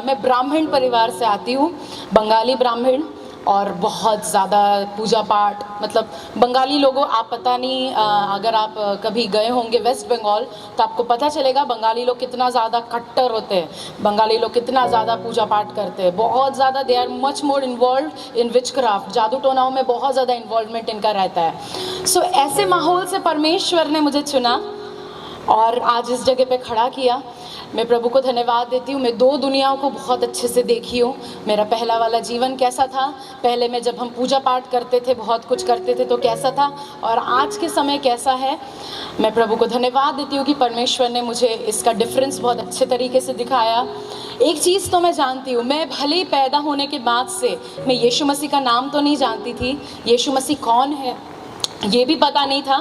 मैं ब्राह्मण परिवार से आती हूँ, बंगाली ब्राह्मण, और बहुत ज़्यादा पूजा पाठ, मतलब बंगाली लोगों, आप पता नहीं अगर आप कभी गए होंगे वेस्ट बंगाल तो आपको पता चलेगा बंगाली लोग कितना ज़्यादा कट्टर होते हैं, बंगाली लोग कितना ज़्यादा पूजा पाठ करते हैं, बहुत ज़्यादा, they are much more involve in witchcraft, जादू टोनाओं में बहुत ज़्यादा इन्वॉल्वमेंट इनका रहता है। सो ऐसे माहौल से परमेश्वर ने मुझे चुना और आज इस जगह पे खड़ा किया। मैं प्रभु को धन्यवाद देती हूँ। मैं दो दुनियाओं को बहुत अच्छे से देखी हूँ। मेरा पहला वाला जीवन कैसा था, पहले में जब हम पूजा पाठ करते थे, बहुत कुछ करते थे, तो कैसा था, और आज के समय कैसा है। मैं प्रभु को धन्यवाद देती हूँ कि परमेश्वर ने मुझे इसका डिफरेंस बहुत अच्छे तरीके से दिखाया। एक चीज़ तो मैं जानती हूँ, मैं भले ही पैदा होने के बाद से मैं यीशु मसीह का नाम तो नहीं जानती थी, यीशु मसीह कौन है ये भी पता नहीं था,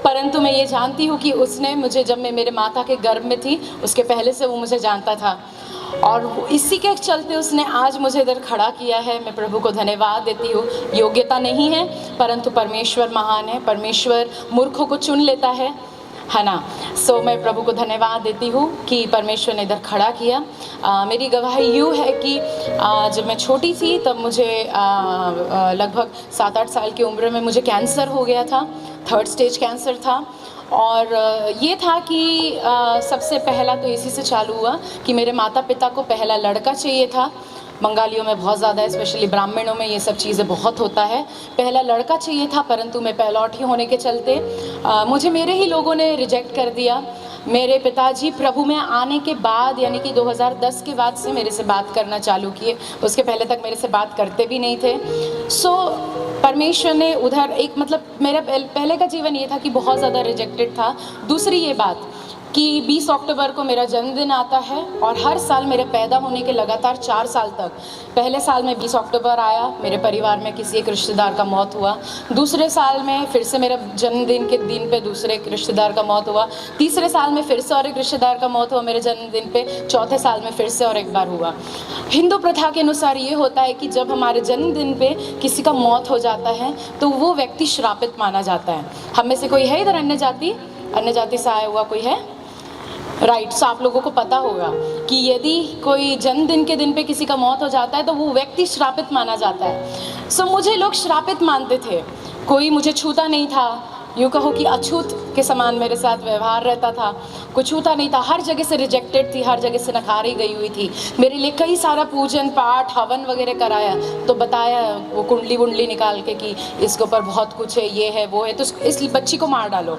परंतु मैं ये जानती हूँ कि उसने मुझे, जब मैं मेरे माता के गर्भ में थी उसके पहले से वो मुझे जानता था, और इसी के चलते उसने आज मुझे इधर खड़ा किया है। मैं प्रभु को धन्यवाद देती हूँ। योग्यता नहीं है, परंतु परमेश्वर महान है, परमेश्वर मूर्खों को चुन लेता है ना। सो मैं प्रभु को धन्यवाद देती हूँ कि परमेश्वर ने इधर खड़ा किया। मेरी गवाही यूँ है कि जब मैं छोटी थी तब मुझे लगभग 7-8 साल की उम्र में मुझे कैंसर हो गया था, 3rd स्टेज कैंसर था, और ये था कि सबसे पहला तो इसी से चालू हुआ कि मेरे माता पिता को पहला लड़का चाहिए था। बंगालियों में बहुत ज़्यादा, स्पेशली ब्राह्मणों में ये सब चीज़ें बहुत होता है, पहला लड़का चाहिए था, परंतु मैं पहलौठी होने के चलते मुझे मेरे ही लोगों ने रिजेक्ट कर दिया। मेरे पिताजी प्रभु में आने के बाद, यानी कि 2010 के बाद से मेरे से बात करना चालू किए, उसके पहले तक मेरे से बात करते भी नहीं थे। सो परमेश्वर ने उधर एक, मतलब मेरा पहले का जीवन ये था कि बहुत ज़्यादा रिजेक्टेड था। दूसरी ये बात कि 20 अक्टूबर को मेरा जन्मदिन आता है, और हर साल मेरे पैदा होने के लगातार 4 साल तक, पहले साल में 20 अक्टूबर आया, मेरे परिवार में किसी एक रिश्तेदार का मौत हुआ, दूसरे साल में फिर से मेरे जन्मदिन के दिन पे दूसरे एक रिश्तेदार का मौत हुआ, तीसरे साल में फिर से और एक रिश्तेदार का मौत हुआ मेरे जन्मदिन पे, चौथे साल में फिर से और एक बार हुआ। हिंदू प्रथा के अनुसार ये होता है कि जब हमारे जन्मदिन पे किसी का मौत हो जाता है तो वो व्यक्ति श्रापित माना जाता है। हम में से कोई है इधर अन्य जाति से आया हुआ कोई है? राइट। सो आप लोगों को पता होगा कि यदि कोई जन्मदिन के दिन पे किसी का मौत हो जाता है तो वो व्यक्ति श्रापित माना जाता है। सो मुझे लोग श्रापित मानते थे, कोई मुझे छूता नहीं था, यूँ कहो कि अछूत के समान मेरे साथ व्यवहार रहता था, कोई छूता नहीं था, हर जगह से रिजेक्टेड थी, हर जगह से नकारी गई हुई थी। मेरे लिए कई सारा पूजन पाठ हवन वगैरह कराया, तो बताया वो कुंडली वुंडली निकाल के कि इसके ऊपर बहुत कुछ है, ये है वो है, तो इस बच्ची को मार डालो,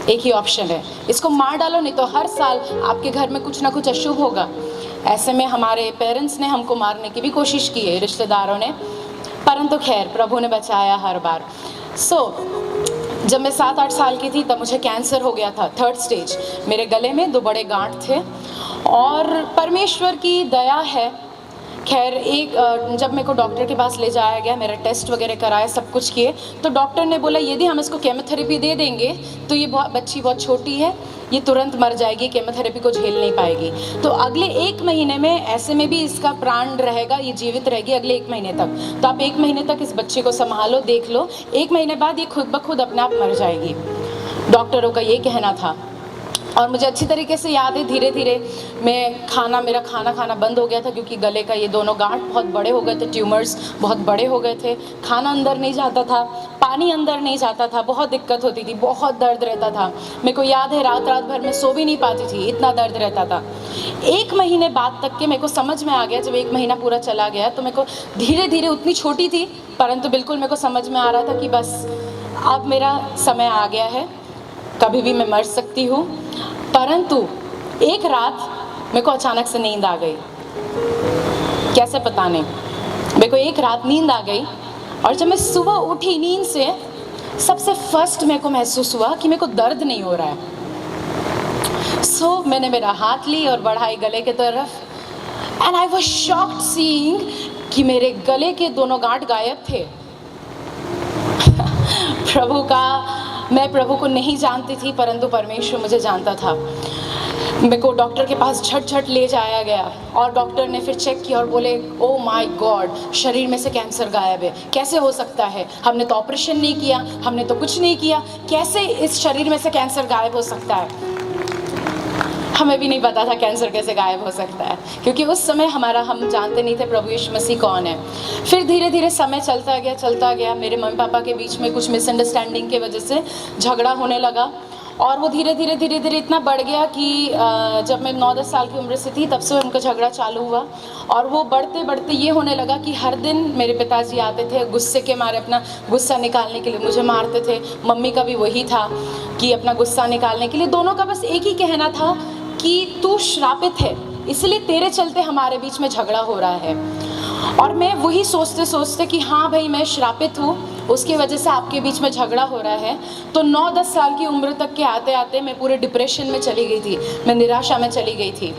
एक ही ऑप्शन है, इसको मार डालो, नहीं तो हर साल आपके घर में कुछ ना कुछ अशुभ होगा। ऐसे में हमारे पेरेंट्स ने हमको मारने की भी कोशिश की है, रिश्तेदारों ने, परंतु खैर प्रभु ने बचाया हर बार। सो जब मैं 7-8 साल की थी तब मुझे कैंसर हो गया था, 3rd स्टेज। मेरे गले में 2 बड़े गांठ थे, और परमेश्वर की दया है, खैर एक जब मेरे को डॉक्टर के पास ले जाया गया, मेरा टेस्ट वगैरह कराया, सब कुछ किए, तो डॉक्टर ने बोला यदि हम इसको केमोथेरेपी दे देंगे तो ये बच्ची बहुत छोटी है, ये तुरंत मर जाएगी, केमोथेरेपी को झेल नहीं पाएगी, तो अगले 1 महीने में ऐसे में भी इसका प्राण रहेगा, ये जीवित रहेगी अगले 1 महीने तक, तो आप 1 महीने तक इस बच्चे को संभालो, देख लो, 1 महीने बाद ये खुद ब खुद अपने आप मर जाएगी, डॉक्टरों का ये कहना था। और मुझे अच्छी तरीके से याद है, धीरे धीरे मेरा खाना खाना बंद हो गया था, क्योंकि गले का ये दोनों गांठ बहुत बड़े हो गए थे, ट्यूमर्स बहुत बड़े हो गए थे, खाना अंदर नहीं जाता था, पानी अंदर नहीं जाता था, बहुत दिक्कत होती थी, बहुत दर्द रहता था। मेरे को याद है रात भर में सो भी नहीं पाती थी, इतना दर्द रहता था। 1 महीने बाद तक के मेरे को समझ में आ गया, जब 1 महीना पूरा चला गया तो मेरे को धीरे धीरे, उतनी छोटी थी परंतु बिल्कुल मेरे को समझ में आ रहा था कि बस अब मेरा समय आ गया है, कभी भी मैं मर सकती हूँ। परंतु एक रात मेरे को अचानक से नींद आ गई, कैसे पता नहीं, मेरे को एक रात नींद आ गई, और जब मैं सुबह उठी नींद से, सबसे फर्स्ट मेरे को महसूस हुआ कि मेरे को दर्द नहीं हो रहा है। सो मैंने मेरा हाथ ली और बढ़ाई गले की तरफ, and I was shocked seeing कि मेरे गले के दोनों गांठ गायब थे। मैं प्रभु को नहीं जानती थी, परंतु परमेश्वर मुझे जानता था। मेरे को डॉक्टर के पास झट ले जाया गया, और डॉक्टर ने फिर चेक किया और बोले ओ माय गॉड, शरीर में से कैंसर गायब है, कैसे हो सकता है, हमने तो ऑपरेशन नहीं किया, हमने तो कुछ नहीं किया, कैसे इस शरीर में से कैंसर गायब हो सकता है। हमें भी नहीं पता था कैंसर कैसे गायब हो सकता है, क्योंकि उस समय हम जानते नहीं थे प्रभु यीशु मसीह कौन है। फिर धीरे धीरे समय चलता गया। मेरे मम्मी पापा के बीच में कुछ मिसअंडरस्टैंडिंग की वजह से झगड़ा होने लगा, और वो धीरे धीरे इतना बढ़ गया कि जब मैं 9-10 साल की उम्र से थी तब से उनका झगड़ा चालू हुआ। और वो बढ़ते बढ़ते ये होने लगा कि हर दिन मेरे पिताजी आते थे, गुस्से के मारे अपना गुस्सा निकालने के लिए मुझे मारते थे। मम्मी का भी वही था कि अपना गुस्सा निकालने के लिए दोनों का बस एक ही कहना था कि तू श्रापित है, इसलिए तेरे चलते हमारे बीच में झगड़ा हो रहा है। और मैं वही सोचते सोचते कि हाँ भाई मैं श्रापित हूँ, उसकी वजह से आपके बीच में झगड़ा हो रहा है। तो 9-10 साल की उम्र तक के आते आते मैं पूरे डिप्रेशन में चली गई थी, मैं निराशा में चली गई थी।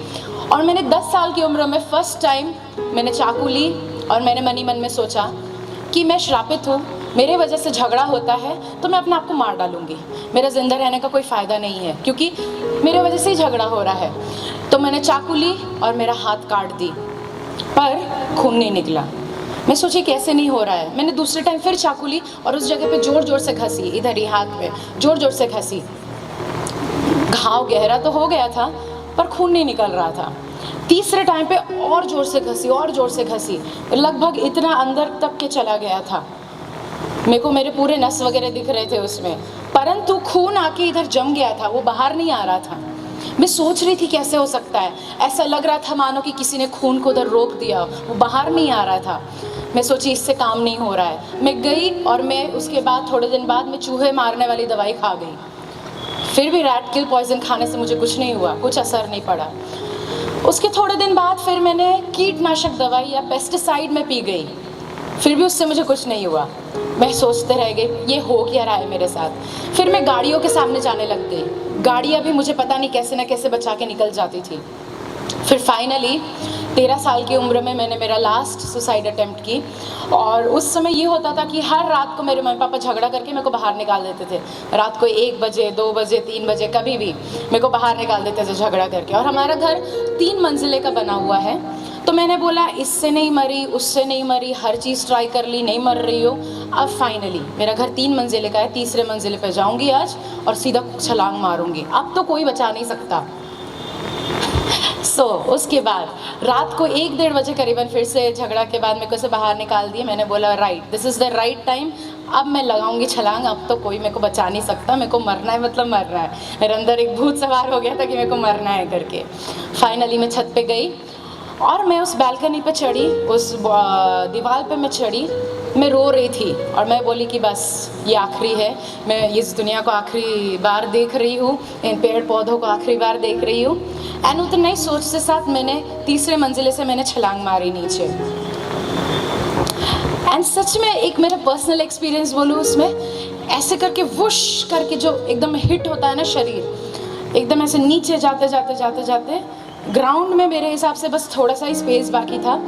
और मैंने 10 साल की उम्र में फर्स्ट टाइम मैंने चाकू ली और मैंने मन में सोचा कि मैं श्रापित हूँ, मेरे वजह से झगड़ा होता है तो मैं अपने आप को मार डालूँगी, मेरा ज़िंदा रहने का कोई फ़ायदा नहीं है, क्योंकि मेरे वजह से ही झगड़ा हो रहा है। तो मैंने चाकू ली और मेरा हाथ काट दी, पर खून नहीं निकला। मैं सोची कैसे नहीं हो रहा है। मैंने दूसरे टाइम फिर चाकू ली और उस जगह पे ज़ोर ज़ोर से घसी, इधर ही हाथ में ज़ोर ज़ोर से घसी। घाव गहरा तो हो गया था पर खून नहीं निकल रहा था। तीसरे टाइम पे और ज़ोर से घसी, लगभग इतना अंदर तक के चला गया था। मेरे को मेरे पूरे नस वगैरह दिख रहे थे उसमें, परंतु खून आके इधर जम गया था, वो बाहर नहीं आ रहा था। मैं सोच रही थी कैसे हो सकता है, ऐसा लग रहा था मानो कि किसी ने खून को उधर रोक दिया, वो बाहर नहीं आ रहा था। मैं सोची इससे काम नहीं हो रहा है। मैं गई और मैं उसके बाद थोड़े दिन बाद मैं चूहे मारने वाली दवाई खा गई। फिर भी रैट किल पॉइजन खाने से मुझे कुछ नहीं हुआ, कुछ असर नहीं पड़ा। उसके थोड़े दिन बाद फिर मैंने कीटनाशक दवाई या पेस्टिसाइड में पी गई, फिर भी उससे मुझे कुछ नहीं हुआ। मैं सोचते रह गई ये हो क्या रहा है मेरे साथ। फिर मैं गाड़ियों के सामने जाने लग गई, गाड़ियाँ भी मुझे पता नहीं कैसे ना कैसे बचा के निकल जाती थी। फिर फाइनली 13 साल की उम्र में मैंने मेरा लास्ट सुसाइड अटेम्प्ट की। और उस समय ये होता था कि हर रात को मेरे मम्मी पापा झगड़ा करके मेरे को बाहर निकाल देते थे। रात को 1 बजे, 2 बजे, 3 बजे, कभी भी मेरे को बाहर निकाल देते थे झगड़ा करके। और हमारा घर 3 मंजिले का बना हुआ है। तो मैंने बोला इससे नहीं मरी, उससे नहीं मरी, हर चीज़ ट्राई कर ली, नहीं मर रही हो। अब फाइनली मेरा घर 3 मंजिले का है, तीसरे मंजिले पे जाऊंगी आज और सीधा छलांग मारूंगी, अब तो कोई बचा नहीं सकता। उसके बाद रात को 1-1:30 बजे करीबन फिर से झगड़ा के बाद मेरे को से बाहर निकाल दिए। मैंने बोला right, this is the right time, अब मैं लगाऊंगी छलांग, अब तो कोई मेरे को बचा नहीं सकता, मेरे को मरना है मतलब मरना है। मेरे अंदर एक भूत सवार हो गया था कि मेरे को मरना है करके। फाइनली मैं छत पे गई और मैं उस बालकनी पे चढ़ी, उस दीवार पे मैं चढ़ी, मैं रो रही थी और मैं बोली कि बस ये आखिरी है, मैं इस दुनिया को आखिरी बार देख रही हूँ, इन पेड़ पौधों को आखिरी बार देख रही हूँ। एंड उतना ही सोच से साथ मैंने तीसरे मंजिले से मैंने छलांग मारी नीचे। एंड सच में एक मेरा पर्सनल एक्सपीरियंस बोलूँ उसमें, ऐसे करके वुश करके जो एकदम हिट होता है ना शरीर, एकदम ऐसे नीचे जाते जाते जाते जाते ग्राउंड में मेरे हिसाब से बस थोड़ा सा ही स्पेस बाकी था।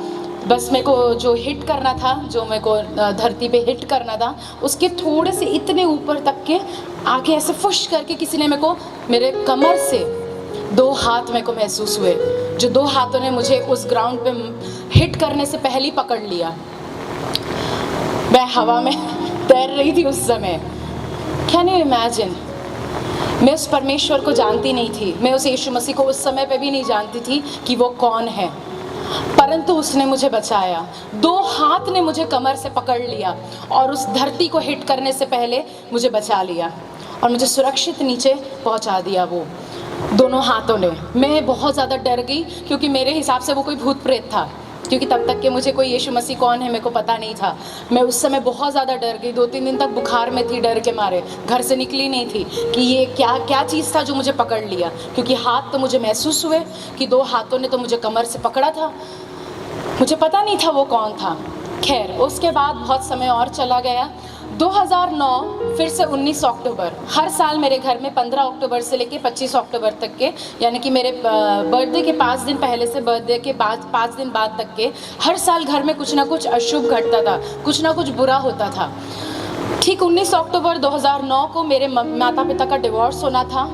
बस मेरे को जो हिट करना था, जो मेरे को धरती पे हिट करना था, उसके थोड़े से इतने ऊपर तक के आके ऐसे फुश करके किसी ने मेरे को मेरे कमर से 2 हाथ मेरे को महसूस हुए, जो 2 हाथों ने मुझे उस ग्राउंड पे हिट करने से पहले ही पकड़ लिया। मैं हवा में तैर रही थी उस समय। Can you imagine? मैं उस परमेश्वर को जानती नहीं थी, मैं उस यीशु मसीह को उस समय पे भी नहीं जानती थी कि वो कौन है, परंतु उसने मुझे बचाया। 2 हाथ ने मुझे कमर से पकड़ लिया और उस धरती को हिट करने से पहले मुझे बचा लिया और मुझे सुरक्षित नीचे पहुंचा दिया वो दोनों हाथों ने। मैं बहुत ज़्यादा डर गई क्योंकि मेरे हिसाब से वो कोई भूत प्रेत था, क्योंकि तब तक के मुझे कोई यीशु मसीह कौन है मेरे को पता नहीं था। मैं उस समय बहुत ज़्यादा डर गई, 2-3 दिन तक बुखार में थी, डर के मारे घर से निकली नहीं थी कि ये क्या चीज़ था जो मुझे पकड़ लिया, क्योंकि हाथ तो मुझे महसूस हुए कि 2 हाथों ने तो मुझे कमर से पकड़ा था, मुझे पता नहीं था वो कौन था। खैर उसके बाद बहुत समय और चला गया। 2009 फिर से 19 अक्टूबर, हर साल मेरे घर में 15 अक्टूबर से लेके 25 अक्टूबर तक के, यानी कि मेरे बर्थडे के 5 दिन पहले से बर्थडे के बाद 5 दिन बाद तक के, हर साल घर में कुछ ना कुछ अशुभ घटता था, कुछ ना कुछ बुरा होता था। ठीक 19 अक्टूबर 2009 को मेरे माता पिता का डिवोर्स होना था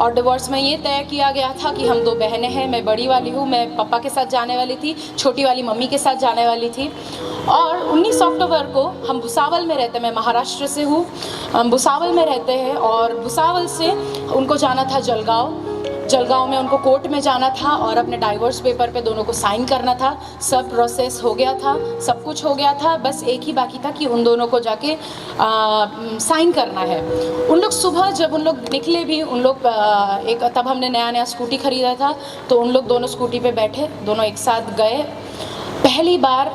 और डिवोर्स में ये तय किया गया था कि हम 2 बहनें हैं, मैं बड़ी वाली हूँ, मैं पापा के साथ जाने वाली थी, छोटी वाली मम्मी के साथ जाने वाली थी। और 19 अक्टूबर को हम भुसावल में रहते, मैं महाराष्ट्र से हूँ, हम भुसावल में रहते हैं और भुसावल से उनको जाना था जलगांव। जलगांव में उनको कोर्ट में जाना था और अपने डाइवोर्स पेपर पे दोनों को साइन करना था। सब प्रोसेस हो गया था, सब कुछ हो गया था, बस एक ही बाकी था कि उन दोनों को जाके साइन करना है। उन लोग सुबह जब उन लोग निकले भी, उन लोग तब हमने नया नया स्कूटी ख़रीदा था, तो उन लोग दोनों स्कूटी पे बैठे, दोनों एक साथ गए। पहली बार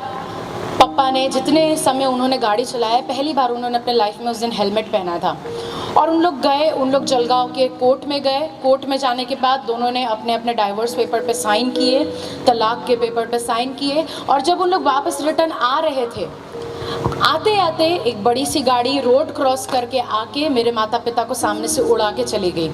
पापा ने, जितने समय उन्होंने गाड़ी चलाया, पहली बार उन्होंने अपने लाइफ में उस दिन हेलमेट पहना था। और उन लोग गए, उन लोग जलगांव के कोर्ट में गए। कोर्ट में जाने के बाद दोनों ने अपने अपने डाइवोर्स पेपर पे साइन किए, तलाक के पेपर पे साइन किए। और जब उन लोग वापस रिटर्न आ रहे थे, आते आते एक बड़ी सी गाड़ी रोड क्रॉस करके आके मेरे माता पिता को सामने से उड़ा के चली गई।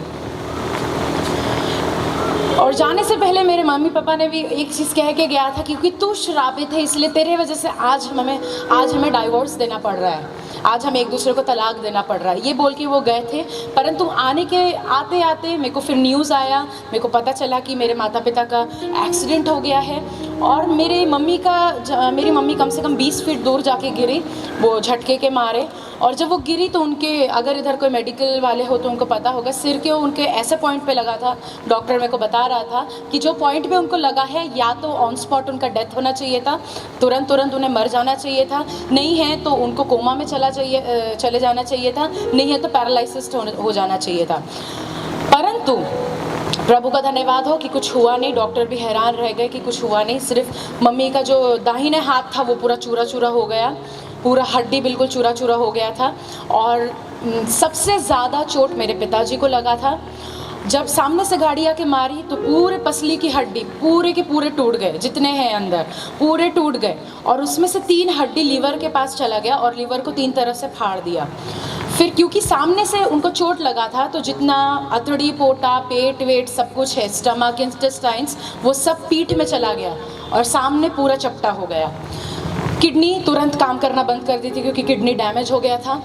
और जाने से पहले मेरे मम्मी पापा ने भी एक चीज़ कह के गया था, क्योंकि तू श्रापित है, इसलिए तेरे वजह से आज हमें डाइवोर्स देना पड़ रहा है, आज हमें एक दूसरे को तलाक देना पड़ रहा है, ये बोल के वो गए थे। परंतु आते आते मेरे को फिर न्यूज़ आया, मेरे को पता चला कि मेरे माता पिता का एक्सीडेंट हो गया है। और मेरी मम्मी कम से कम 20 फीट दूर जाके गिरी, वो झटके के मारे। और जब वो गिरी तो उनके, अगर इधर कोई मेडिकल वाले हो तो उनको पता होगा, सिर के उनके ऐसे पॉइंट पे लगा था। डॉक्टर मेरे को बता रहा था कि जो पॉइंट पे उनको लगा है, या तो ऑन स्पॉट उनका डेथ होना चाहिए था, तुरंत उन्हें मर जाना चाहिए था, नहीं है तो उनको कोमा में चले जाना चाहिए था, नहीं है तो पैरालिसिस हो जाना चाहिए था। परंतु प्रभु का धन्यवाद हो कि कुछ हुआ नहीं। डॉक्टर भी हैरान रह गए कि कुछ हुआ नहीं। सिर्फ मम्मी का जो दाहिने हाथ था वो पूरा चूरा चूरा हो गया, पूरा हड्डी बिल्कुल चूरा चूरा हो गया था। और सबसे ज़्यादा चोट मेरे पिताजी को लगा था। जब सामने से गाड़ी आके मारी तो पूरे पसली की हड्डी पूरे के पूरे टूट गए, जितने हैं अंदर पूरे टूट गए। और उसमें से 3 हड्डी लीवर के पास चला गया और लीवर को 3 तरफ से फाड़ दिया। फिर क्योंकि सामने से उनको चोट लगा था, तो जितना अतड़ी पोटा, पेट वेट सब कुछ है, स्टमक, इंटेस्टाइन्स, वो सब पीठ में चला गया और सामने पूरा चपटा हो गया। किडनी तुरंत काम करना बंद कर दी थी, क्योंकि किडनी डैमेज हो गया था।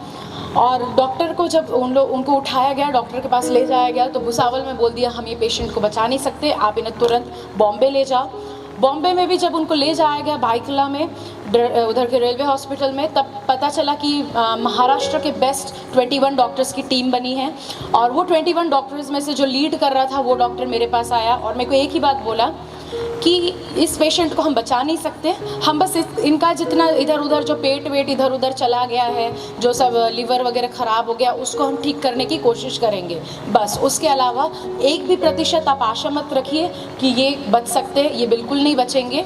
और डॉक्टर को जब उनको उठाया गया, डॉक्टर के पास ले जाया गया, तो भुसावल में बोल दिया हम ये पेशेंट को बचा नहीं सकते, आप इन्हें तुरंत बॉम्बे ले जाओ। बॉम्बे में भी जब उनको ले जाया गया भाईकिला में, उधर के रेलवे हॉस्पिटल में, तब पता चला कि महाराष्ट्र के बेस्ट 21 डॉक्टर्स की टीम बनी है। और वो 21 डॉक्टर्स में से जो लीड कर रहा था वो डॉक्टर मेरे पास आया और मेरे को एक ही बात बोला कि इस पेशेंट को हम बचा नहीं सकते, हम बस इनका जितना इधर उधर जो पेट वेट इधर उधर चला गया है, जो सब लीवर वगैरह ख़राब हो गया, उसको हम ठीक करने की कोशिश करेंगे, बस। उसके अलावा 1 भी प्रतिशत आप आशा मत रखिए कि ये बच सकते, ये बिल्कुल नहीं बचेंगे।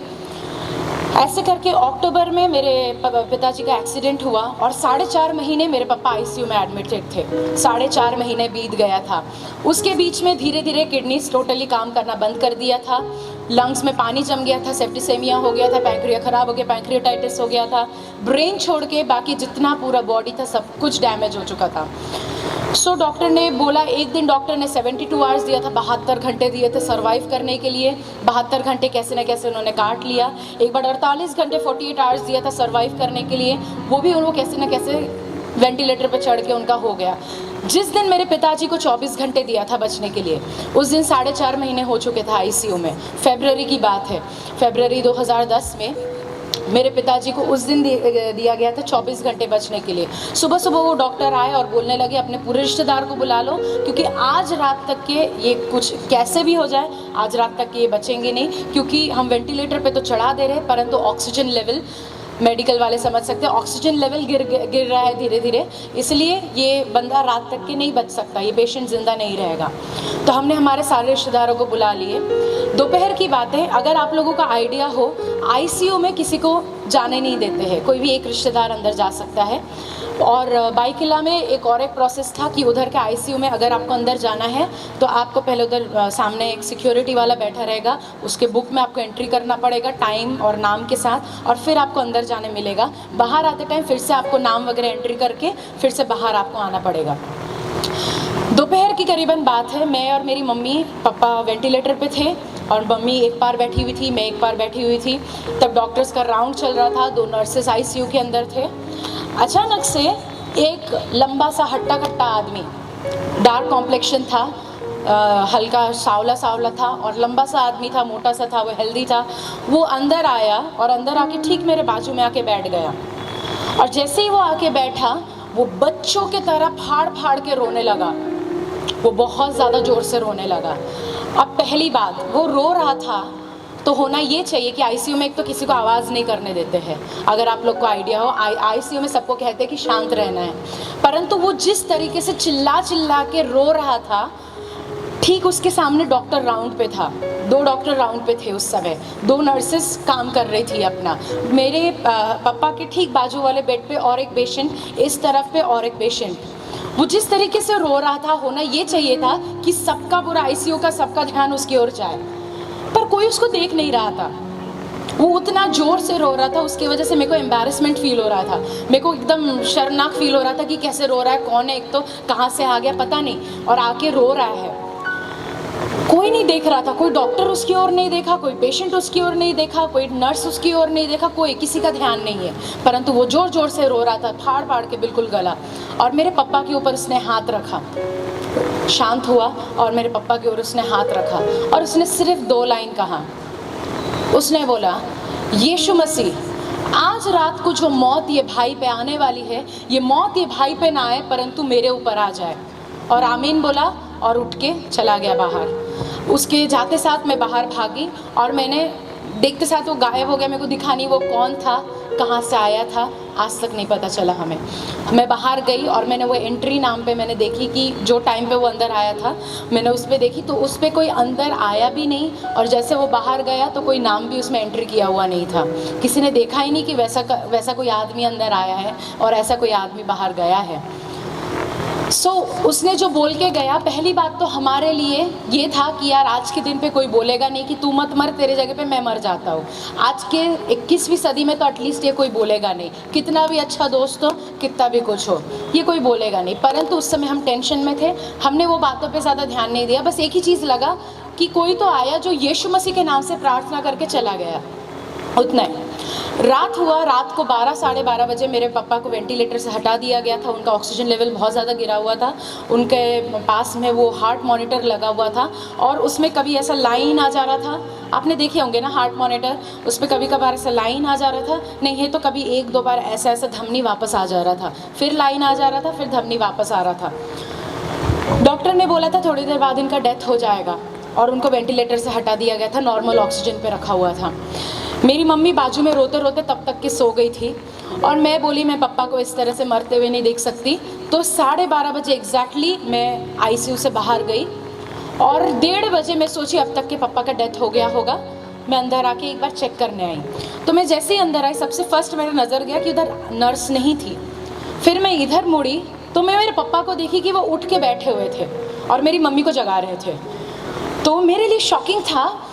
ऐसे करके अक्टूबर में मेरे पिताजी का एक्सीडेंट हुआ और 4.5 महीने मेरे पापा आईसीयू में एडमिटेड थे। 4.5 महीने बीत गया था। उसके बीच में धीरे धीरे किडनीज टोटली काम करना बंद कर दिया था, लंग्स में पानी जम गया था, सेप्टिसेमिया हो गया था, पैंक्रिया ख़राब हो गया, पैंक्रियाटाइटिस हो गया था, ब्रेन छोड़ के बाकी जितना पूरा बॉडी था सब कुछ डैमेज हो चुका था। सो डॉक्टर ने बोला, एक दिन डॉक्टर ने 72 आवर्स दिया था, 72 घंटे दिए थे सर्वाइव करने के लिए। 72 घंटे कैसे न कैसे उन्होंने काट लिया। एक बार 48 घंटे 48 आवर्स दिया था सर्वाइव करने के लिए, वो भी उनको कैसे न कैसे वेंटिलेटर पर चढ़ के उनका हो गया। जिस दिन मेरे पिताजी को 24 घंटे दिया था बचने के लिए, उस दिन 4.5 महीने हो चुके थे आईसीयू में। फरवरी की बात है, फरवरी 2010 में मेरे पिताजी को उस दिन दिया गया था 24 घंटे बचने के लिए। सुबह सुबह वो डॉक्टर आए और बोलने लगे अपने पूरे रिश्तेदार को बुला लो, क्योंकि आज रात तक के ये कुछ कैसे भी हो जाए, आज रात तक के ये बचेंगे नहीं, क्योंकि हम वेंटिलेटर पे तो चढ़ा दे रहे हैं, परंतु ऑक्सीजन लेवल, मेडिकल वाले समझ सकते हैं, ऑक्सीजन लेवल गिर रहा है धीरे धीरे, इसलिए ये बंदा रात तक के नहीं बच सकता, ये पेशेंट ज़िंदा नहीं रहेगा। तो हमने हमारे सारे रिश्तेदारों को बुला लिए। दोपहर की बात है, अगर आप लोगों का आइडिया हो, आईसीयू में किसी को जाने नहीं देते हैं, कोई भी एक रिश्तेदार अंदर जा सकता है। और बाईकिला में एक प्रोसेस था कि उधर के आईसीयू में अगर आपको अंदर जाना है तो आपको पहले उधर सामने एक सिक्योरिटी वाला बैठा रहेगा, उसके बुक में आपको एंट्री करना पड़ेगा टाइम और नाम के साथ, और फिर आपको अंदर जाने मिलेगा। बाहर आते टाइम फिर से आपको नाम वगैरह एंट्री करके फिर से बाहर आपको आना पड़ेगा। दोपहर की करीबन बात है, मैं और मेरी मम्मी पापा वेंटिलेटर पे थे और मम्मी एक पार बैठी हुई थी, मैं एक पार बैठी हुई थी। तब डॉक्टर्स का राउंड चल रहा था, 2 नर्सेस आईसीयू के अंदर थे। अचानक से एक लंबा सा हट्टा कट्टा आदमी, डार्क कॉम्प्लेक्शन था, हल्का सावला सावला था और लंबा सा आदमी था, मोटा सा था, वो हेल्दी था। वो अंदर आया और अंदर आके ठीक मेरे बाजू में आके बैठ गया। और जैसे ही वो आके बैठा, वो बच्चों के तरह फाड़ फाड़ के रोने लगा। वो बहुत ज़्यादा ज़ोर से रोने लगा। अब पहली बात, वो रो रहा था तो होना ये चाहिए कि आईसीयू में एक तो किसी को आवाज़ नहीं करने देते हैं। अगर आप लोग को आइडिया हो, आईसीयू में सबको कहते हैं कि शांत रहना है, परंतु वो जिस तरीके से चिल्ला चिल्ला के रो रहा था, ठीक उसके सामने डॉक्टर राउंड पे था, 2 डॉक्टर राउंड पे थे उस समय, 2 नर्सेस काम कर रही थी अपना। मेरे पापा के ठीक बाजू वाले बेड पे और एक पेशेंट, इस तरफ पे और एक पेशेंट। वो जिस तरीके से रो रहा था, होना ये चाहिए था कि सबका पूरा आईसीयू का सबका ध्यान उसकी ओर जाए, पर कोई उसको देख नहीं रहा था। वो उतना ज़ोर से रो रहा था, उसकी वजह से मेरे को एम्बैरेसमेंट फील हो रहा था, मेरे को एकदम शर्मनाक फील हो रहा था कि कैसे रो रहा है, कौन है, एक तो कहाँ से आ गया पता नहीं, और आके रो रहा है। कोई नहीं देख रहा था, कोई डॉक्टर उसकी ओर नहीं देखा, कोई पेशेंट उसकी ओर नहीं देखा, कोई नर्स उसकी ओर नहीं देखा, कोई किसी का ध्यान नहीं है, परंतु वो ज़ोर ज़ोर से रो रहा था, फाड़ फाड़ के बिल्कुल गला। और मेरे पापा के ऊपर उसने हाथ रखा, शांत हुआ और मेरे पापा की ओर उसने हाथ रखा और उसने सिर्फ 2 लाइन कहा। उसने बोला, यीशु मसीह, आज रात को जो मौत ये भाई पे आने वाली है, ये मौत ये भाई पे ना आए परंतु मेरे ऊपर आ जाए। और आमीन बोला और उठ के चला गया बाहर। उसके जाते साथ मैं बाहर भागी और मैंने देखते साथ वो गायब हो गया। मेरे को दिखा नहीं वो कौन था, कहाँ से आया था, आज तक नहीं पता चला हमें। मैं बाहर गई और मैंने वो एंट्री नाम पे मैंने देखी कि जो टाइम पे वो अंदर आया था, मैंने उस पर देखी तो उस पर कोई अंदर आया भी नहीं, और जैसे वो बाहर गया तो कोई नाम भी उसमें एंट्री किया हुआ नहीं था। किसी ने देखा ही नहीं कि वैसा कोई आदमी अंदर आया है और ऐसा कोई आदमी बाहर गया है। उसने जो बोल के गया, पहली बात तो हमारे लिए ये था कि यार आज के दिन पे कोई बोलेगा नहीं कि तू मत मर, तेरे जगह पे मैं मर जाता हूँ। आज के 21वीं सदी में तो एटलीस्ट ये कोई बोलेगा नहीं, कितना भी अच्छा दोस्त हो, कितना भी कुछ हो, ये कोई बोलेगा नहीं। परंतु उस समय हम टेंशन में थे, हमने वो बातों पे ज़्यादा ध्यान नहीं दिया। बस एक ही चीज़ लगा कि कोई तो आया जो यीशु मसीह के नाम से प्रार्थना करके चला गया, उतना ही। रात हुआ, रात को 12 साढ़े 12 बजे मेरे पापा को वेंटिलेटर से हटा दिया गया था। उनका ऑक्सीजन लेवल बहुत ज़्यादा गिरा हुआ था, उनके पास में वो हार्ट मॉनिटर लगा हुआ था और उसमें कभी ऐसा लाइन आ जा रहा था, आपने देखे होंगे ना हार्ट मॉनिटर, उस पर कभी कभार ऐसा लाइन आ जा रहा था, नहीं है तो कभी 1-2 बार ऐसा ऐसा धमनी वापस आ जा रहा था, फिर लाइन आ जा रहा था, फिर धमनी वापस आ रहा था। डॉक्टर ने बोला था थोड़ी देर बाद इनका डेथ हो जाएगा और उनको वेंटिलेटर से हटा दिया गया था, नॉर्मल ऑक्सीजन पे रखा हुआ था। मेरी मम्मी बाजू में रोते रोते तब तक के सो गई थी और मैं बोली मैं पापा को इस तरह से मरते हुए नहीं देख सकती। तो 12:30 बजे एग्जैक्टली मैं आईसीयू से बाहर गई और 1:30 बजे मैं सोची अब तक के पापा का डेथ हो गया होगा। मैं अंदर आके एक बार चेक करने आई, तो मैं जैसे ही अंदर आई सबसे फर्स्ट मेरा नज़र गया कि उधर नर्स नहीं थी। फिर मैं इधर मुड़ी तो मैं मेरे पापा को देखी कि वो उठ के बैठे हुए थे और मेरी मम्मी को जगा रहे थे। तो मेरे लिए शॉकिंग था,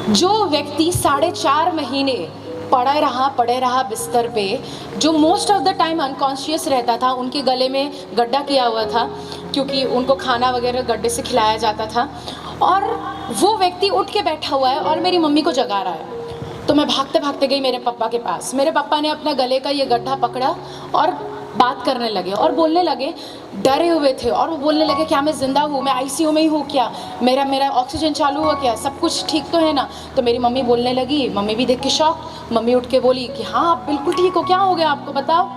जो व्यक्ति 4.5 महीने पड़े रहा बिस्तर पे, जो most of the time unconscious रहता था, उनके गले में गड्ढा किया हुआ था क्योंकि उनको खाना वगैरह गड्ढे से खिलाया जाता था, और वो व्यक्ति उठ के बैठा हुआ है और मेरी मम्मी को जगा रहा है। तो मैं भागते भागते गई मेरे पापा के पास। मेरे पापा ने अपना गले का ये गड्ढा पकड़ा और बात करने लगे और बोलने लगे, डरे हुए थे और वो बोलने लगे क्या मैं ज़िंदा हूँ, मैं आईसीयू में ही हूँ क्या, मेरा ऑक्सीजन चालू हुआ क्या, सब कुछ ठीक तो है ना। तो मेरी मम्मी बोलने लगी, मम्मी भी देख के शॉक, मम्मी उठ के बोली कि हाँ आप बिल्कुल ठीक हो, क्या हो गया आपको बताओ।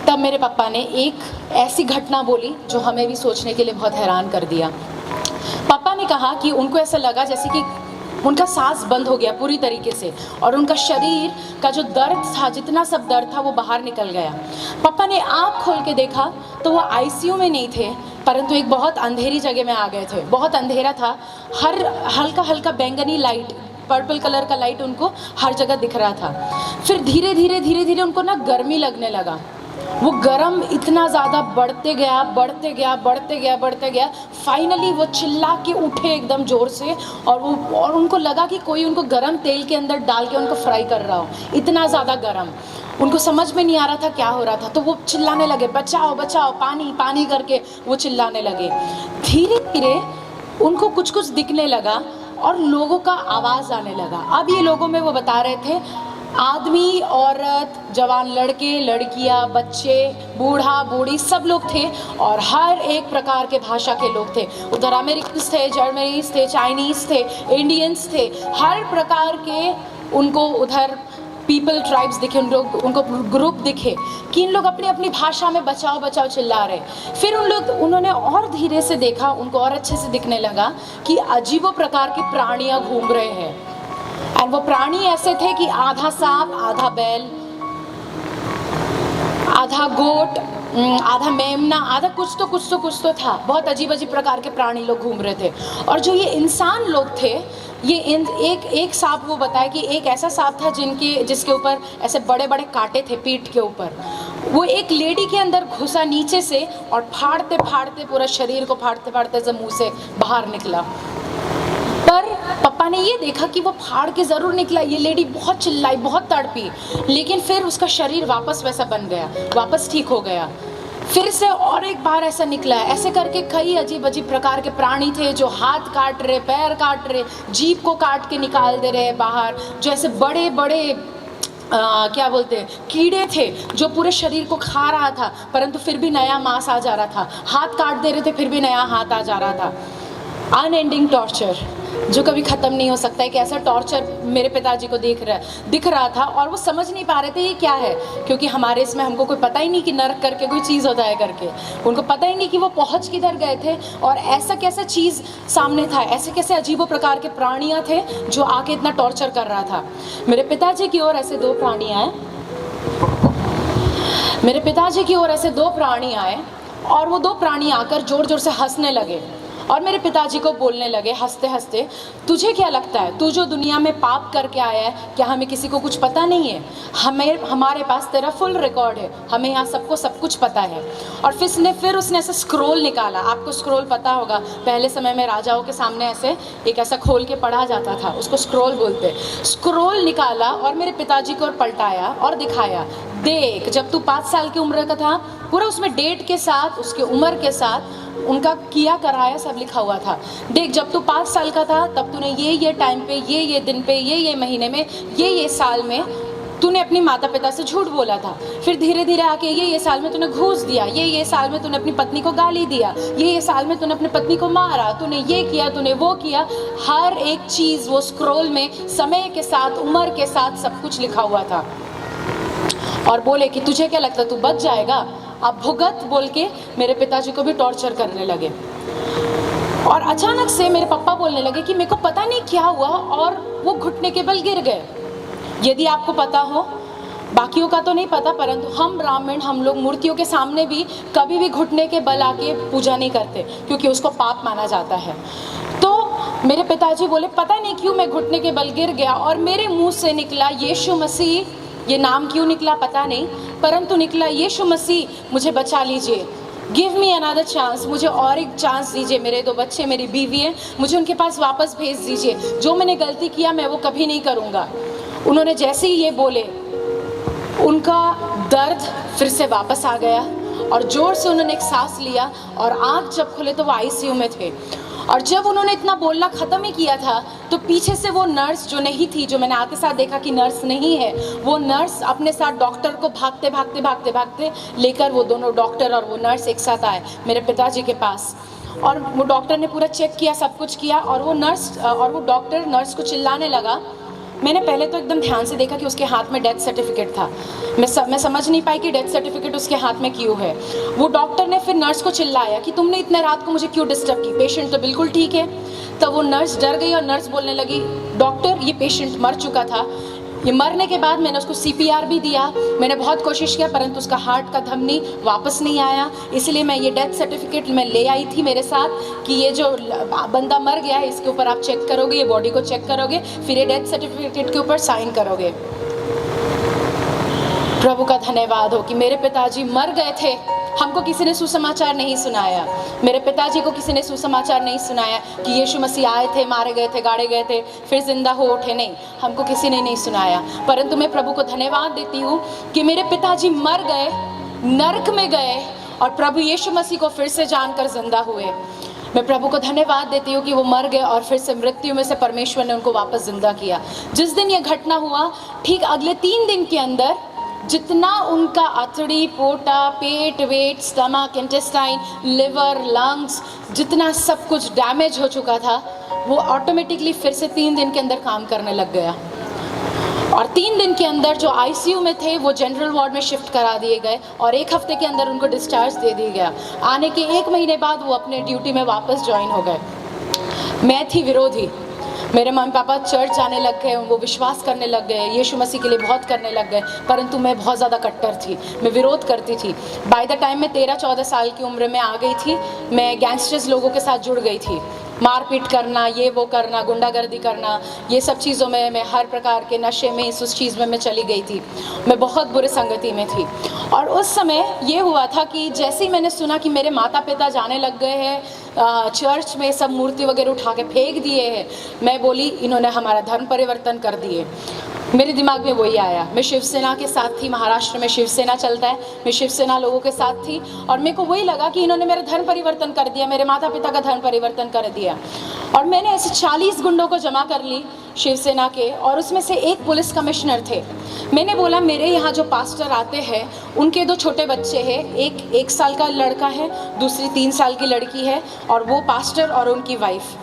तब मेरे पापा ने एक ऐसी घटना बोली जो हमें भी सोचने के लिए बहुत हैरान कर दिया। पापा ने कहा कि उनको ऐसा लगा जैसे कि उनका सांस बंद हो गया पूरी तरीके से और उनका शरीर का जो दर्द था, जितना सब दर्द था वो बाहर निकल गया। पापा ने आँख खोल के देखा तो वो आईसीयू में नहीं थे, परंतु एक बहुत अंधेरी जगह में आ गए थे। बहुत अंधेरा था, हर हल्का हल्का बैंगनी लाइट, पर्पल कलर का लाइट उनको हर जगह दिख रहा था। फिर धीरे धीरे उनको ना गर्मी लगने लगा। वो गरम इतना ज़्यादा बढ़ते गया, फाइनली वो चिल्ला के उठे एकदम ज़ोर से और उनको लगा कि कोई उनको गरम तेल के अंदर डाल के उनको फ्राई कर रहा हो, इतना ज़्यादा गरम। उनको समझ में नहीं आ रहा था क्या हो रहा था, तो वो चिल्लाने लगे, बचाओ बचाओ, पानी पानी करके वो चिल्लाने लगे। धीरे धीरे उनको कुछ कुछ दिखने लगा और लोगों का आवाज़ आने लगा। अब ये लोगों में वो बता रहे थे, आदमी औरत, जवान लड़के लड़कियां, बच्चे, बूढ़ा बूढ़ी, सब लोग थे और हर एक प्रकार के भाषा के लोग थे। उधर अमेरिकन्स थे, जर्मनीज थे, चाइनीज़ थे, इंडियंस थे, हर प्रकार के उनको उधर पीपल ट्राइब्स दिखे, उनको ग्रुप दिखे कि इन लोग अपनी अपनी भाषा में बचाओ बचाओ चिल्ला रहे। फिर उन्होंने और धीरे से देखा, उनको और अच्छे से दिखने लगा कि अजीबो प्रकार के प्राणियाँ घूम रहे हैं। एंड वो प्राणी ऐसे थे कि आधा सांप, आधा बैल, आधा गोट, आधा मेमना, आधा कुछ तो था। बहुत अजीब अजीब प्रकार के प्राणी लोग घूम रहे थे। और जो ये इंसान लोग थे, ये एक सांप, वो बताया कि एक ऐसा सांप था जिसके ऊपर ऐसे बड़े बड़े कांटे थे पीठ के ऊपर। वो एक लेडी के अंदर घुसा नीचे से और फाड़ते फाड़ते पूरा शरीर को फाड़ते फाड़ते से मुंह से बाहर निकला। पर पापा ने ये देखा कि वो फाड़ के ज़रूर निकला, ये लेडी बहुत चिल्लाई, बहुत तड़पी, लेकिन फिर उसका शरीर वापस वैसा बन गया, वापस ठीक हो गया। फिर से और एक बार ऐसा निकला। ऐसे करके कई अजीब अजीब प्रकार के प्राणी थे जो हाथ काट रहे, पैर काट रहे, जीभ को काट के निकाल दे रहे बाहर, जो ऐसे बड़े बड़े क्या बोलते हैं, कीड़े थे जो पूरे शरीर को खा रहा था, परंतु फिर भी नया मांस आ जा रहा था। हाथ काट दे रहे थे, फिर भी नया हाथ आ जा रहा था। अनएंडिंग टॉर्चर जो कभी ख़त्म नहीं हो सकता है। कि ऐसा टॉर्चर मेरे पिताजी को दिख रहा था और वो समझ नहीं पा रहे थे ये क्या है, क्योंकि हमारे इसमें हमको कोई पता ही नहीं कि नर्क करके कोई चीज़ होता है करके। उनको पता ही नहीं कि वो पहुंच किधर गए थे और ऐसा कैसा चीज़ सामने था, ऐसे कैसे अजीबो प्रकार के प्राणियाँ थे जो आके इतना टॉर्चर कर रहा था। मेरे पिताजी की ओर ऐसे दो प्राणी आए, मेरे पिताजी की ओर ऐसे दो प्राणी आए और वो दो प्राणी आकर ज़ोर ज़ोर से हंसने लगे और मेरे पिताजी को बोलने लगे हंसते हंसते, तुझे क्या लगता है, तू जो दुनिया में पाप करके आया है, क्या हमें किसी को कुछ पता नहीं है? हमारे पास तेरा फुल रिकॉर्ड है, हमें यहाँ सबको सब कुछ पता है। और फिर उसने ऐसा स्क्रोल निकाला। आपको स्क्रोल पता होगा, पहले समय में राजाओं के सामने ऐसे एक ऐसा खोल के पढ़ा जाता था, उसको स्क्रोल बोलते। स्क्रोल निकाला और मेरे पिताजी को पलटाया और दिखाया, देख जब तू 5 साल की उम्र का था, पूरा उसमें डेट के साथ, उसके उम्र के साथ उनका किया कराया सब लिखा हुआ था। देख जब तू 5 साल का था तब तूने ये टाइम पे, ये दिन पे, ये महीने में, ये साल में तूने अपनी माता पिता से झूठ बोला था। फिर धीरे धीरे आके ये साल में तूने घूस दिया, ये साल में तूने अपनी पत्नी को गाली दिया, ये साल में तूने अपनी पत्नी को मारा, तूने ये किया, तूने वो किया। हर एक चीज़ वो स्क्रोल में समय के साथ, उम्र के साथ सब कुछ लिखा हुआ था। और बोले कि तुझे क्या लगता तू बच जाएगा, अब भुगत, बोल के मेरे पिताजी को भी टॉर्चर करने लगे। और अचानक से मेरे पापा बोलने लगे कि मेरे को पता नहीं क्या हुआ और वो घुटने के बल गिर गए। यदि आपको पता हो, बाकियों का तो नहीं पता, परंतु हम ब्राह्मण, हम लोग मूर्तियों के सामने भी कभी भी घुटने के बल आके पूजा नहीं करते, क्योंकि उसको पाप माना जाता है। तो मेरे पिताजी बोले पता नहीं क्यों मैं घुटने के बल गिर गया और मेरे मुँह से निकला यीशु मसीह। ये नाम क्यों निकला पता नहीं, परंतु निकला यीशु मसीह, मुझे बचा लीजिए, गिव मी अनदर चांस, मुझे और एक चांस दीजिए। मेरे 2 बच्चे, मेरी बीवी है, मुझे उनके पास वापस भेज दीजिए। जो मैंने गलती किया मैं वो कभी नहीं करूँगा। उन्होंने जैसे ही ये बोले, उनका दर्द फिर से वापस आ गया और ज़ोर से उन्होंने एक सांस लिया और आँख जब खुले तो वो ICU में थे। और जब उन्होंने इतना बोलना ख़त्म ही किया था तो पीछे से वो नर्स जो नहीं थी, जो मैंने आते साथ देखा कि नर्स नहीं है, वो नर्स अपने साथ डॉक्टर को भागते लेकर, वो दोनों डॉक्टर और वो नर्स एक साथ आए मेरे पिताजी के पास। और वो डॉक्टर ने पूरा चेक किया, सब कुछ किया और वो डॉक्टर नर्स को चिल्लाने लगा। मैंने पहले तो एकदम ध्यान से देखा कि उसके हाथ में डेथ सर्टिफिकेट था। मैं समझ नहीं पाई कि डेथ सर्टिफिकेट उसके हाथ में क्यों है। वो डॉक्टर ने फिर नर्स को चिल्लाया कि तुमने इतने रात को मुझे क्यों डिस्टर्ब की, पेशेंट तो बिल्कुल ठीक है। तब वो नर्स डर गई और नर्स बोलने लगी, डॉक्टर ये पेशेंट मर चुका था, ये मरने के बाद मैंने उसको CPR भी दिया, मैंने बहुत कोशिश किया, परंतु उसका हार्ट का धमनी वापस नहीं आया। इसलिए मैं ये डेथ सर्टिफिकेट मैं ले आई थी मेरे साथ कि ये जो बंदा मर गया है इसके ऊपर आप चेक करोगे, ये बॉडी को चेक करोगे, फिर ये डेथ सर्टिफिकेट के ऊपर साइन करोगे। प्रभु का धन्यवाद हो कि मेरे पिताजी मर गए थे, हमको किसी ने सुसमाचार नहीं सुनाया। मेरे पिताजी को किसी ने सुसमाचार नहीं सुनाया कि यीशु मसीह आए थे, मारे गए थे, गाड़े गए थे, फिर जिंदा हो उठे, नहीं, हमको किसी ने नहीं सुनाया। परंतु मैं प्रभु को धन्यवाद देती हूँ कि मेरे पिताजी मर गए, नरक में गए और प्रभु यीशु मसीह को फिर से जानकर जिंदा हुए। मैं प्रभु को धन्यवाद देती हूँ कि वो मर गए और फिर से मृत्यु में से परमेश्वर ने उनको वापस जिंदा किया। जिस दिन ये घटना हुआ, ठीक अगले 3 दिन के अंदर जितना उनका अतड़ी, पोटा, पेट, वेट, स्टमक, इंटेस्टाइन, लिवर, लंग्स, जितना सब कुछ डैमेज हो चुका था, वो ऑटोमेटिकली फिर से 3 दिन के अंदर काम करने लग गया। और 3 दिन के अंदर जो आईसीयू में थे वो जनरल वार्ड में शिफ्ट करा दिए गए और 1 हफ्ते के अंदर उनको डिस्चार्ज दे दिया गया। आने के 1 महीने बाद वो अपने ड्यूटी में वापस ज्वाइन हो गए। मैं थी विरोधी। मेरे मम्मी पापा चर्च जाने लग गए, वो विश्वास करने लग गए, यीशु मसीह के लिए बहुत करने लग गए, परंतु मैं बहुत ज़्यादा कट्टर थी, मैं विरोध करती थी। बाय द टाइम मैं 13-14 साल की उम्र में आ गई थी, मैं गैंगस्टर्स लोगों के साथ जुड़ गई थी। मारपीट करना, ये वो करना, गुंडागर्दी करना, ये सब चीज़ों में मैं हर प्रकार के नशे में उस चीज़ में मैं चली गई थी। मैं बहुत बुरे संगति में थी। और उस समय ये हुआ था कि जैसे ही मैंने सुना कि मेरे माता पिता जाने लग गए हैं चर्च में, सब मूर्ति वगैरह उठा के फेंक दिए हैं, मैं बोली इन्होंने हमारा धर्म परिवर्तन कर दिए। मेरे दिमाग में वही आया। मैं शिवसेना के साथ थी, महाराष्ट्र में शिवसेना चलता है, मैं शिवसेना लोगों के साथ थी और मेरे को वही लगा कि इन्होंने मेरा धर्म परिवर्तन कर दिया, मेरे माता पिता का धर्म परिवर्तन कर दिया। और मैंने ऐसे 40 गुंडों को जमा कर ली शिवसेना के, और उसमें से एक पुलिस कमिश्नर थे। मैंने बोला मेरे यहाँ जो पास्टर आते हैं उनके 2 छोटे बच्चे हैं, एक 1 साल का लड़का है, दूसरी 3 साल की लड़की है, और वो पास्टर और उनकी वाइफ।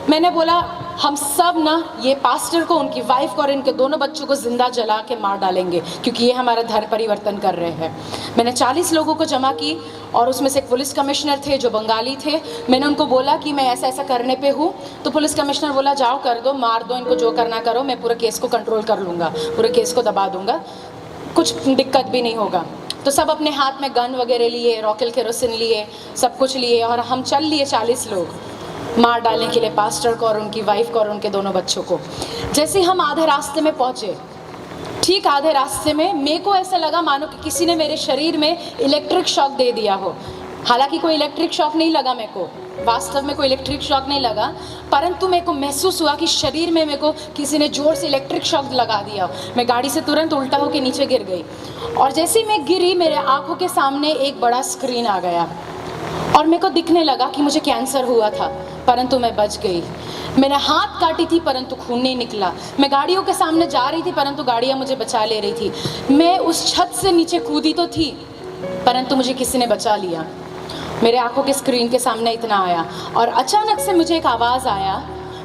मैंने बोला हम सब ना ये पास्टर को, उनकी वाइफ को और इनके दोनों बच्चों को जिंदा जला के मार डालेंगे क्योंकि ये हमारा धर्म परिवर्तन कर रहे हैं। मैंने 40 लोगों को जमा की और उसमें से एक पुलिस कमिश्नर थे जो बंगाली थे। मैंने उनको बोला कि मैं ऐसा ऐसा करने पे हूँ, तो पुलिस कमिश्नर बोला जाओ कर दो, मार दो इनको, जो करना करो, मैं पूरे केस को कंट्रोल कर लूँगा, पूरे केस को दबा दूँगा, कुछ दिक्कत भी नहीं होगा। तो सब अपने हाथ में गन वगैरह लिए, रॉकेल केरोसिन लिए, सब कुछ लिए और हम चल लिए 40 लोग मार डालने के लिए पास्टर को और उनकी वाइफ को और उनके दोनों बच्चों को। जैसे हम आधे रास्ते में पहुँचे, ठीक आधे रास्ते में मेरे को ऐसा लगा मानो कि किसी ने मेरे शरीर में इलेक्ट्रिक शॉक दे दिया हो। हालांकि कोई इलेक्ट्रिक शॉक नहीं लगा मेरे को, वास्तव में कोई इलेक्ट्रिक शॉक नहीं लगा, परंतु मेरे को महसूस हुआ कि शरीर में मेरे को किसी ने जोर से इलेक्ट्रिक शॉक लगा दिया। मैं गाड़ी से तुरंत उल्टा होकर नीचे गिर गई और जैसे ही मैं गिरी मेरे आंखों के सामने एक बड़ा स्क्रीन आ गया और मेरे को दिखने लगा कि मुझे कैंसर हुआ था, परंतु मैं बच गई। मैंने हाथ काटी थी परंतु खून नहीं निकला। मैं गाड़ियों के सामने जा रही थी परंतु गाड़ियाँ मुझे बचा ले रही थी। मैं उस छत से नीचे कूदी तो थी परंतु मुझे किसी ने बचा लिया। मेरे आंखों के स्क्रीन के सामने इतना आया और अचानक से मुझे एक आवाज़ आया,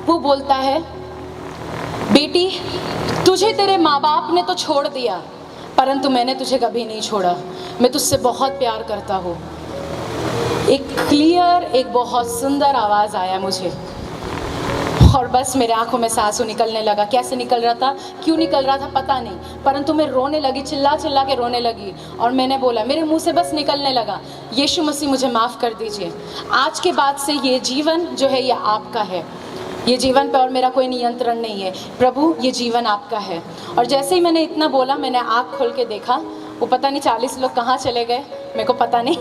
वो बोलता है बेटी तुझे तेरे माँ बाप ने तो छोड़ दिया परंतु मैंने तुझे कभी नहीं छोड़ा, मैं तुझसे बहुत प्यार करता हूँ। एक क्लियर, एक बहुत सुंदर आवाज़ आया मुझे और बस मेरे आंखों में आंसू निकलने लगा। कैसे निकल रहा था, क्यों निकल रहा था पता नहीं, परंतु मैं रोने लगी, चिल्ला चिल्ला के रोने लगी और मैंने बोला, मेरे मुंह से बस निकलने लगा, यीशु मसीह मुझे माफ़ कर दीजिए। आज के बाद से ये जीवन जो है ये आपका है, ये जीवन पे और मेरा कोई नियंत्रण नहीं है, प्रभु ये जीवन आपका है। और जैसे ही मैंने इतना बोला मैंने आँख खोल के देखा, वो पता नहीं 40 लोग कहाँ चले गए, मेरे को पता नहीं,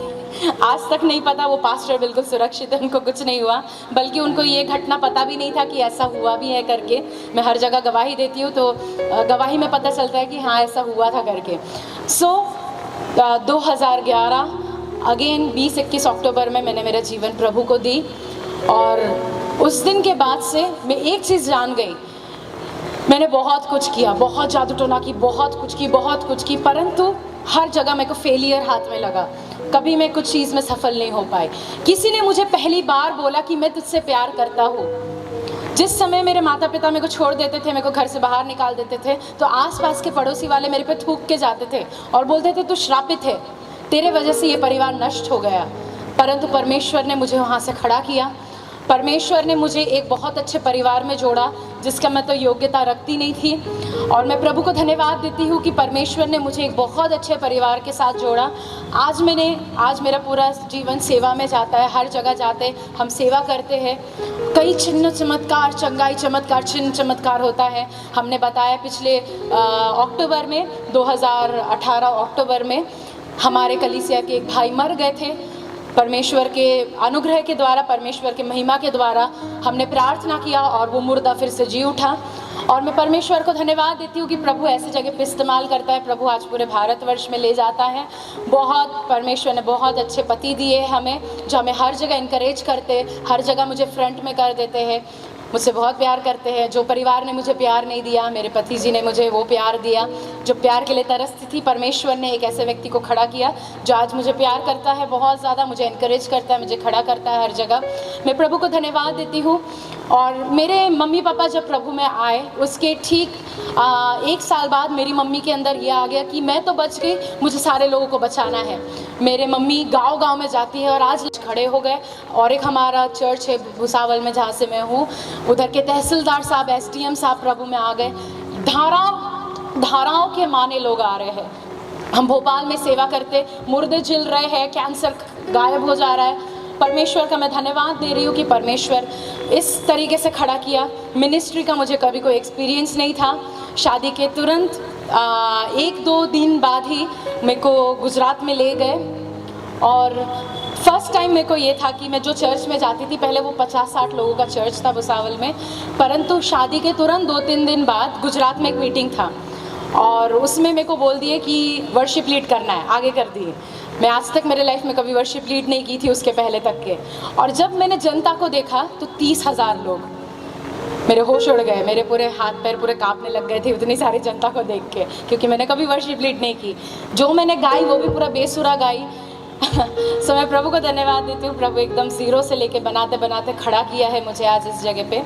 आज तक नहीं पता। वो पास्टर बिल्कुल सुरक्षित है, उनको कुछ नहीं हुआ, बल्कि उनको ये घटना पता भी नहीं था कि ऐसा हुआ भी है करके। मैं हर जगह गवाही देती हूँ तो गवाही में पता चलता है कि हाँ ऐसा हुआ था करके। 2011 अगेन 20-21 अक्टूबर में मैंने मेरा जीवन प्रभु को दी और उस दिन के बाद से मैं एक चीज़ जान गई, मैंने बहुत कुछ किया, बहुत जादू टोना की, बहुत कुछ की, परंतु हर जगह मेरे को फेलियर हाथ में लगा। कभी मैं कुछ चीज़ में सफल नहीं हो पाई। किसी ने मुझे पहली बार बोला कि मैं तुझसे प्यार करता हूँ। जिस समय मेरे माता पिता मेरे को छोड़ देते थे, मेरे को घर से बाहर निकाल देते थे, तो आसपास के पड़ोसी वाले मेरे पे थूक के जाते थे और बोलते थे तू श्रापित है, तेरे वजह से ये परिवार नष्ट हो गया। परंतु परमेश्वर ने मुझे वहाँ से खड़ा किया। परमेश्वर ने मुझे एक बहुत अच्छे परिवार में जोड़ा जिसका मैं तो योग्यता रखती नहीं थी और मैं प्रभु को धन्यवाद देती हूँ कि परमेश्वर ने मुझे एक बहुत अच्छे परिवार के साथ जोड़ा। आज मेरा पूरा जीवन सेवा में जाता है, हर जगह जाते हम सेवा करते हैं। कई चिन्ह चमत्कार, चंगाई चमत्कार, चिन्ह चमत्कार होता है। हमने बताया पिछले अक्टूबर में 2018 अक्टूबर में हमारे कलीसिया के एक भाई मर गए थे। परमेश्वर के अनुग्रह के द्वारा, परमेश्वर के महिमा के द्वारा हमने प्रार्थना किया और वो मुर्दा फिर से जी उठा। और मैं परमेश्वर को धन्यवाद देती हूँ कि प्रभु ऐसे जगह पे इस्तेमाल करता है। प्रभु आज पूरे भारतवर्ष में ले जाता है। बहुत परमेश्वर ने बहुत अच्छे पति दिए हमें, जो हमें हर जगह इनकरेज करते, हर जगह मुझे फ्रंट में कर देते हैं, मुझसे बहुत प्यार करते हैं। जो परिवार ने मुझे प्यार नहीं दिया, मेरे पति जी ने मुझे वो प्यार दिया। जो प्यार के लिए तरसती थी, परमेश्वर ने एक ऐसे व्यक्ति को खड़ा किया जो आज मुझे प्यार करता है, बहुत ज़्यादा मुझे इनकरेज करता है, मुझे खड़ा करता है हर जगह। मैं प्रभु को धन्यवाद देती हूँ और मेरे मम्मी पापा जब प्रभु में आए उसके ठीक 1 साल बाद मेरी मम्मी के अंदर ये आ गया कि मैं तो बच गई, मुझे सारे लोगों को बचाना है। मेरे मम्मी गांव-गांव में जाती है और आज खड़े हो गए। और एक हमारा चर्च है भुसावल में जहाँ से मैं हूँ, उधर के तहसीलदार साहब, SDM साहब प्रभु में आ गए। धाराओं के माने लोग आ रहे हैं। हम भोपाल में सेवा करते, मुर्दे जिल रहे हैं, कैंसर गायब हो जा रहा है। परमेश्वर का मैं धन्यवाद दे रही हूँ कि परमेश्वर इस तरीके से खड़ा किया। मिनिस्ट्री का मुझे कभी कोई एक्सपीरियंस नहीं था। शादी के तुरंत 1-2 दिन बाद ही मेरे को गुजरात में ले गए और फर्स्ट टाइम मेरे को ये था कि मैं जो चर्च में जाती थी, पहले वो 50-60 लोगों का चर्च था भुसावल में, परंतु शादी के तुरंत 2-3 दिन बाद गुजरात में एक मीटिंग था और उसमें मेरे को बोल दिए कि वर्शिप लीड करना है, आगे कर दिए। मैं आज तक मेरे लाइफ में कभी वर्शिप लीड नहीं की थी उसके पहले तक के। और जब मैंने जनता को देखा तो 30,000 लोग, मेरे होश उड़ गए, मेरे पूरे हाथ पैर पूरे कांपने लग गए थे उतनी सारी जनता को देख के, क्योंकि मैंने कभी वर्शिप लीड नहीं की। जो मैंने गाई वो भी पूरा बेसुरा गाई। सो मैं प्रभु को धन्यवाद देती हूँ। प्रभु एकदम ज़ीरो से लेके बनाते बनाते खड़ा किया है मुझे आज इस जगह पे।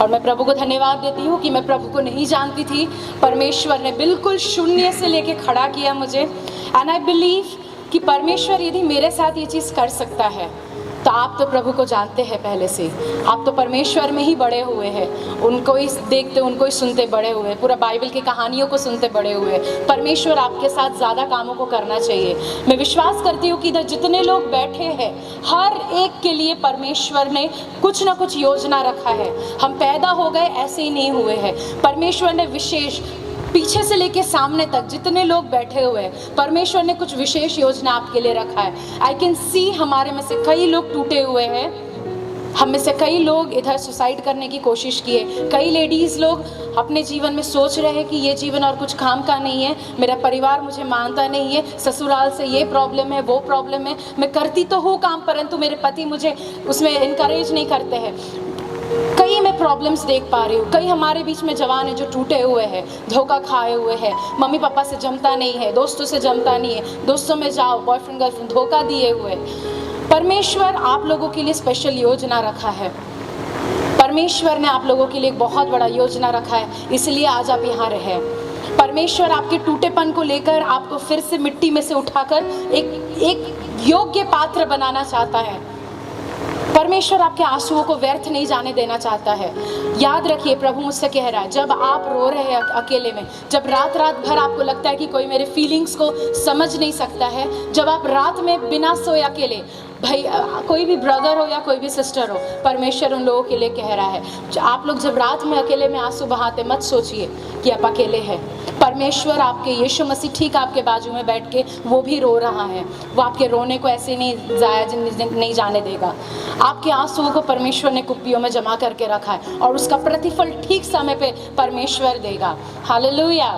और मैं प्रभु को धन्यवाद देती हूँ कि मैं प्रभु को नहीं जानती थी, परमेश्वर ने बिल्कुल शून्य से लेके खड़ा किया मुझे। एंड आई बिलीव कि परमेश्वर यदि मेरे साथ ये चीज़ कर सकता है तो आप तो प्रभु को जानते हैं पहले से, आप तो परमेश्वर में ही बड़े हुए हैं, उनको ही देखते, उनको ही सुनते बड़े हुए, पूरा बाइबल की कहानियों को सुनते बड़े हुए। परमेश्वर आपके साथ ज़्यादा कामों को करना चाहिए। मैं विश्वास करती हूँ कि इधर जितने लोग बैठे हैं हर एक के लिए परमेश्वर ने कुछ ना कुछ योजना रखा है। हम पैदा हो गए ऐसे ही नहीं हुए हैं। परमेश्वर ने विशेष, पीछे से लेके सामने तक जितने लोग बैठे हुए हैं, परमेश्वर ने कुछ विशेष योजना आपके लिए रखा है। आई कैन सी हमारे में से कई लोग टूटे हुए हैं, हम में से कई लोग इधर सुसाइड करने की कोशिश किए। कई लेडीज़ लोग अपने जीवन में सोच रहे हैं कि ये जीवन और कुछ काम का नहीं है, मेरा परिवार मुझे मानता नहीं है, ससुराल से ये प्रॉब्लम है, वो प्रॉब्लम है, मैं करती तो हूँ काम परंतु मेरे पति मुझे उसमें इनकरेज नहीं करते हैं। कई मैं प्रॉब्लम्स देख पा रही हूँ। कई हमारे बीच में जवान हैं जो टूटे हुए हैं, धोखा खाए हुए हैं, मम्मी पापा से जमता नहीं है, दोस्तों से जमता नहीं है, दोस्तों में जाओ, बॉयफ्रेंड गर्लफ्रेंड धोखा दिए हुए। परमेश्वर आप लोगों के लिए स्पेशल योजना रखा है। परमेश्वर ने आप लोगों के लिए एक बहुत बड़ा योजना रखा है, इसलिए आज आप यहाँ रहे। परमेश्वर आपके टूटेपन को लेकर आपको फिर से मिट्टी में से उठाकर एक योग्य पात्र बनाना चाहता है। परमेश्वर आपके आंसुओं को व्यर्थ नहीं जाने देना चाहता है। याद रखिए, प्रभु मुझसे कह रहा है, जब आप रो रहे हैं अकेले में, जब रात रात भर आपको लगता है कि कोई मेरे फीलिंग्स को समझ नहीं सकता है, जब आप रात में बिना सोए अकेले, भाई कोई भी ब्रदर हो या कोई भी सिस्टर हो, परमेश्वर उन लोगों के लिए कह रहा है, आप लोग जब रात में अकेले में आंसू बहाते, मत सोचिए कि आप अकेले हैं। परमेश्वर आपके यीशु मसीह ठीक आपके बाजू में बैठ के वो भी रो रहा है। वो आपके रोने को ऐसे नहीं जाने देगा। आपके आंसुओं को परमेश्वर ने कुप्पियों में जमा करके रखा है और उसका प्रतिफल ठीक समय पे परमेश्वर देगा। हालेलुया।